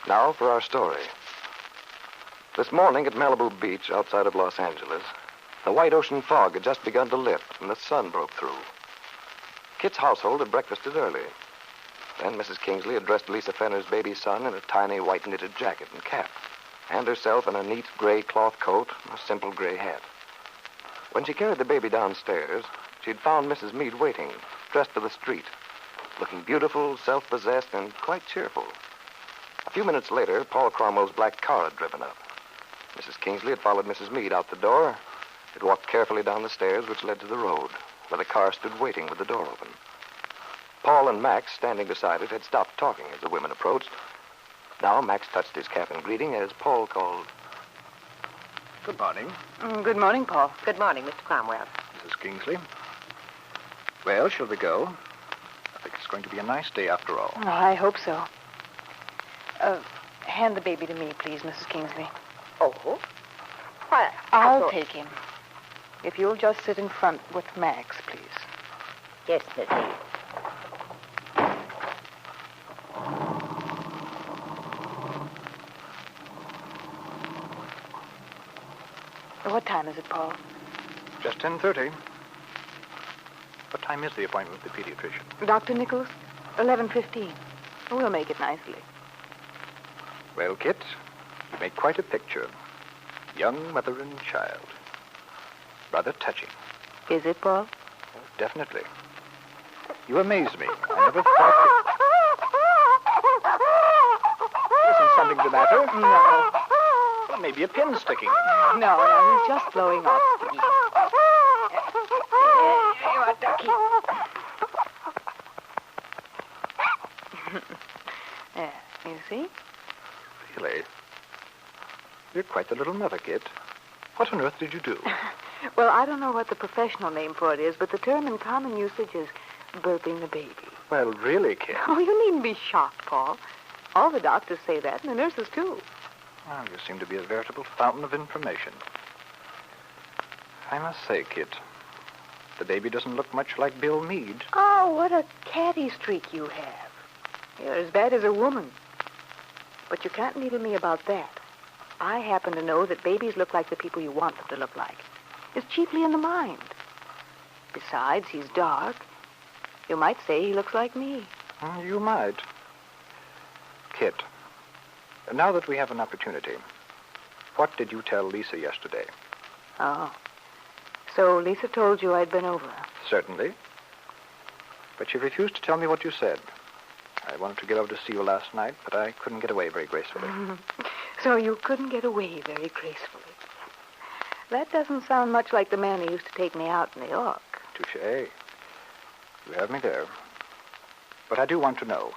Now for our story. This morning at Malibu Beach outside of Los Angeles, the white ocean fog had just begun to lift and the sun broke through. Kit's household had breakfasted early. Then Mrs. Kingsley had dressed Lisa Fenner's baby son in a tiny white knitted jacket and cap, and herself in a neat gray cloth coat and a simple gray hat. When she carried the baby downstairs, she'd found Mrs. Meade waiting, dressed for the street, looking beautiful, self-possessed, and quite cheerful. A few minutes later, Paul Cromwell's black car had driven up. Mrs. Kingsley had followed Mrs. Meade out the door. Had walked carefully down the stairs which led to the road, where the car stood waiting with the door open. Paul and Max, standing beside it, had stopped talking as the women approached. Now Max touched his cap in greeting as Paul called. Good morning. Good morning, Paul. Good morning, Mr. Cromwell. Mrs. Kingsley. Well, shall we go? I think it's going to be a nice day after all. Oh, I hope so. Hand the baby to me, please, Mrs. Kingsley. Oh? Why, I'll take him. If you'll just sit in front with Max, please. Yes, Miss Meade. What time is it, Paul? Just 10:30. What time is the appointment with the pediatrician? Dr. Nichols? 11:15. We'll make it nicely. Well, Kit, you make quite a picture. Young mother and child. Rather touching. Is it, Paul? Oh, definitely. You amaze me. I never thought that... Isn't something the matter? No. Well, maybe a pin sticking. No, he's just blowing off steam. There you are, Ducky. There, you see? Really? You're quite the little mother, Kit. What on earth did you do? Well, I don't know what the professional name for it is, but the term in common usage is burping the baby. Well, really, Kit. Oh, you needn't be shocked, Paul. All the doctors say that, and the nurses, too. Well, you seem to be a veritable fountain of information. I must say, Kit, the baby doesn't look much like Bill Meade. Oh, what a catty streak you have. You're as bad as a woman. But you can't needle me about that. I happen to know that babies look like the people you want them to look like. It's chiefly in the mind. Besides, he's dark. You might say he looks like me. You might. Kit, now that we have an opportunity, what did you tell Lisa yesterday? Oh. So Lisa told you I'd been over. Certainly. But she refused to tell me what you said. I wanted to get over to see you last night, but I couldn't get away very gracefully. So you couldn't get away very gracefully. That doesn't sound much like the man who used to take me out in New York. Touché. You have me there. But I do want to know.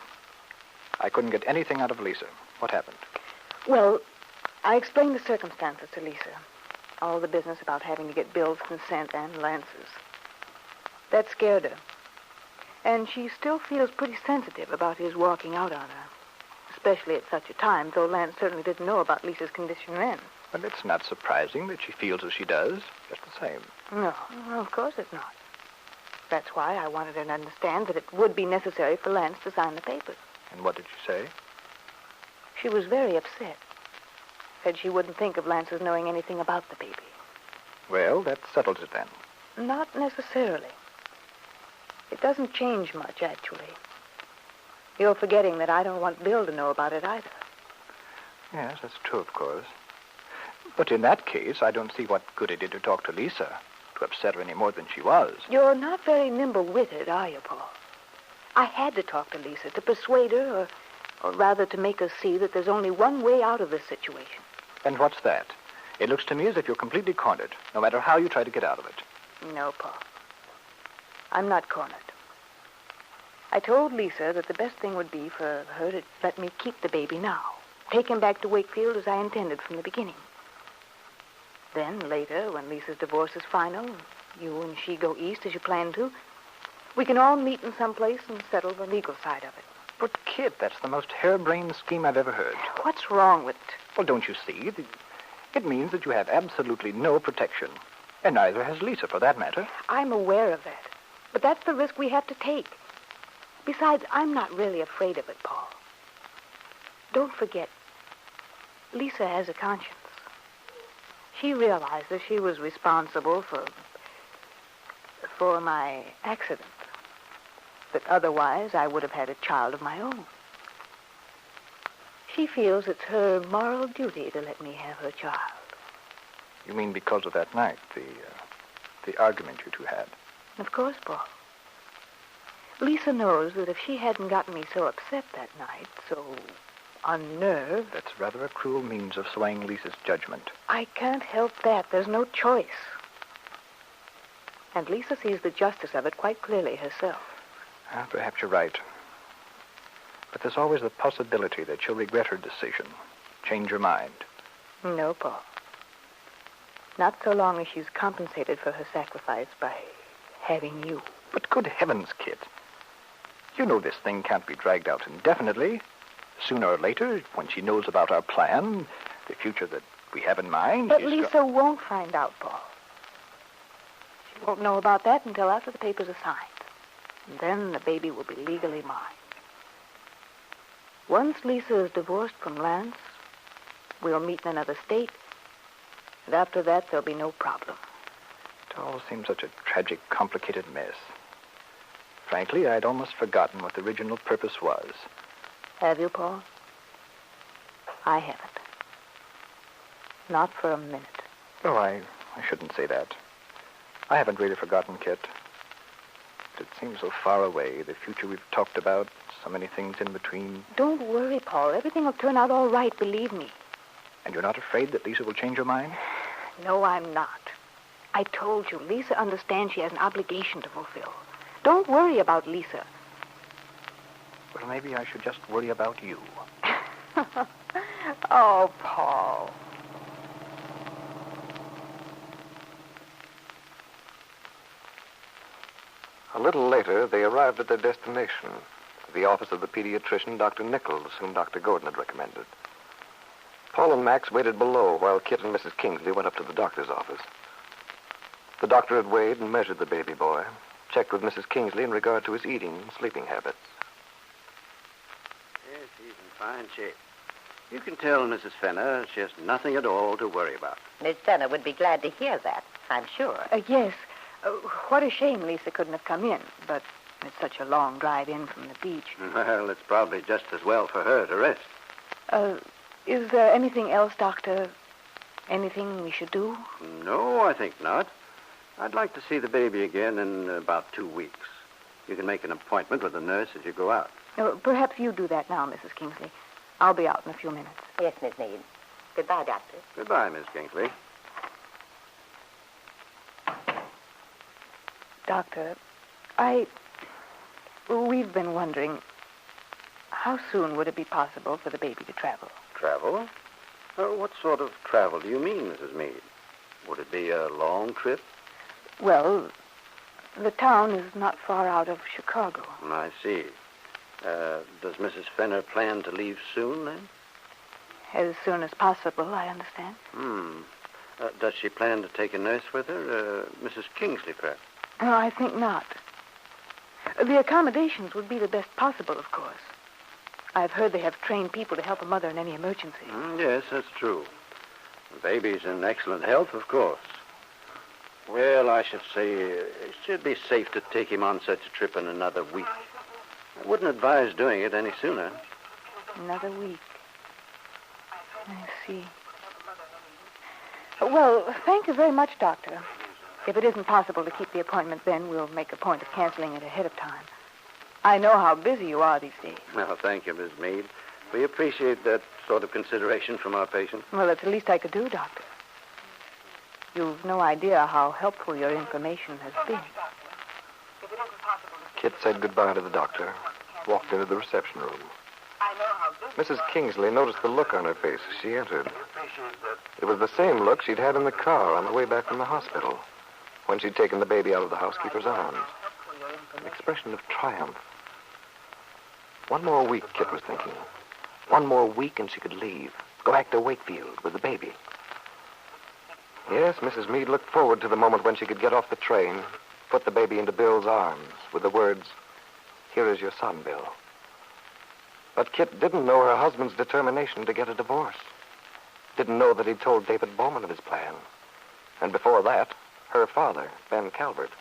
I couldn't get anything out of Lisa. What happened? Well, I explained the circumstances to Lisa. All the business about having to get Bill's consent and Lance's. That scared her. And she still feels pretty sensitive about his walking out on her. Especially at such a time, though Lance certainly didn't know about Lisa's condition then. Well, it's not surprising that she feels as she does, just the same. No, of course it's not. That's why I wanted her to understand that it would be necessary for Lance to sign the papers. And what did she say? She was very upset. Said she wouldn't think of Lance's knowing anything about the baby. Well, that settles it then. Not necessarily. It doesn't change much, actually. You're forgetting that I don't want Bill to know about it either. Yes, that's true, of course. But in that case, I don't see what good it did to talk to Lisa, to upset her any more than she was. You're not very nimble-witted, are you, Paul? I had to talk to Lisa to persuade her, or rather to make her see that there's only one way out of this situation. And what's that? It looks to me as if you're completely cornered, no matter how you try to get out of it. No, Paul. I'm not cornered. I told Lisa that the best thing would be for her to let me keep the baby now. Take him back to Wakefield as I intended from the beginning. Then, later, when Lisa's divorce is final, you and she go east as you planned to, we can all meet in some place and settle the legal side of it. But, Kit, that's the most harebrained scheme I've ever heard. What's wrong with it? Well, don't you see? It means that you have absolutely no protection. And neither has Lisa, for that matter. I'm aware of that. But that's the risk we have to take. Besides, I'm not really afraid of it, Paul. Don't forget, Lisa has a conscience. She realizes she was responsible for my accident. That otherwise I would have had a child of my own. She feels it's her moral duty to let me have her child. You mean because of that night, the argument you two had? Of course, Paul. Lisa knows that if she hadn't gotten me so upset that night, so unnerved... That's rather a cruel means of swaying Lisa's judgment. I can't help that. There's no choice. And Lisa sees the justice of it quite clearly herself. Perhaps you're right. But there's always the possibility that she'll regret her decision, change her mind. No, Paul. Not so long as she's compensated for her sacrifice by having you. But good heavens, Kit. You know this thing can't be dragged out indefinitely. Sooner or later, when she knows about our plan, the future that we have in mind... But Lisa won't find out, Paul. She won't know about that until after the papers are signed. And then the baby will be legally mine. Once Lisa is divorced from Lance, we'll meet in another state. And after that, there'll be no problem. It all seems such a tragic, complicated mess. Frankly, I'd almost forgotten what the original purpose was. Have you, Paul? I haven't. Not for a minute. Oh, I shouldn't say that. I haven't really forgotten, Kit. But it seems so far away, the future we've talked about, so many things in between. Don't worry, Paul. Everything will turn out all right, believe me. And you're not afraid that Lisa will change her mind? No, I'm not. I told you, Lisa understands she has an obligation to fulfill. Don't worry about Lisa. Well, maybe I should just worry about you. Oh, Paul. A little later, they arrived at their destination, the office of the pediatrician, Dr. Nichols, whom Dr. Gordon had recommended. Paul and Max waited below while Kit and Mrs. Kingsley went up to the doctor's office. The doctor had weighed and measured the baby boy, checked with Mrs. Kingsley in regard to his eating and sleeping habits. Yes, he's in fine shape. You can tell Mrs. Fenner she has nothing at all to worry about. Miss Fenner would be glad to hear that, I'm sure. Yes. What a shame Lisa couldn't have come in, but it's such a long drive in from the beach. Well, it's probably just as well for her to rest. Is there anything else, Doctor? Anything we should do? No, I think not. I'd like to see the baby again in about 2 weeks. You can make an appointment with the nurse as you go out. Perhaps you do that now, Mrs. Kingsley. I'll be out in a few minutes. Yes, Miss Meade. Goodbye, Doctor. Goodbye, Miss Kingsley. Doctor, we've been wondering, how soon would it be possible for the baby to travel? Travel? What sort of travel do you mean, Mrs. Meade? Would it be a long trip? Well, the town is not far out of Chicago. I see. Does Mrs. Fenner plan to leave soon, then? As soon as possible, I understand. Does she plan to take a nurse with her? Mrs. Kingsley, perhaps? No, I think not. The accommodations would be the best possible, of course. I've heard they have trained people to help a mother in any emergency. Yes, that's true. The baby's in excellent health, of course. Well, I should say it should be safe to take him on such a trip in another week. I wouldn't advise doing it any sooner. Another week. I see. Well, thank you very much, Doctor. If it isn't possible to keep the appointment then, we'll make a point of canceling it ahead of time. I know how busy you are these days. Well, thank you, Miss Meade. We appreciate that sort of consideration from our patients. Well, that's the least I could do, Doctor. You've no idea how helpful your information has been. Kit said goodbye to the doctor, walked into the reception room. Mrs. Kingsley noticed the look on her face as she entered. It was the same look she'd had in the car on the way back from the hospital, when she'd taken the baby out of the housekeeper's arms. An expression of triumph. One more week, Kit was thinking. One more week and she could leave. Go back to Wakefield with the baby. Yes, Mrs. Meade looked forward to the moment when she could get off the train, put the baby into Bill's arms with the words, "Here is your son, Bill." But Kit didn't know her husband's determination to get a divorce. didn't know that he'd told David Bowman of his plan. And before that, her father, Ben Calvert,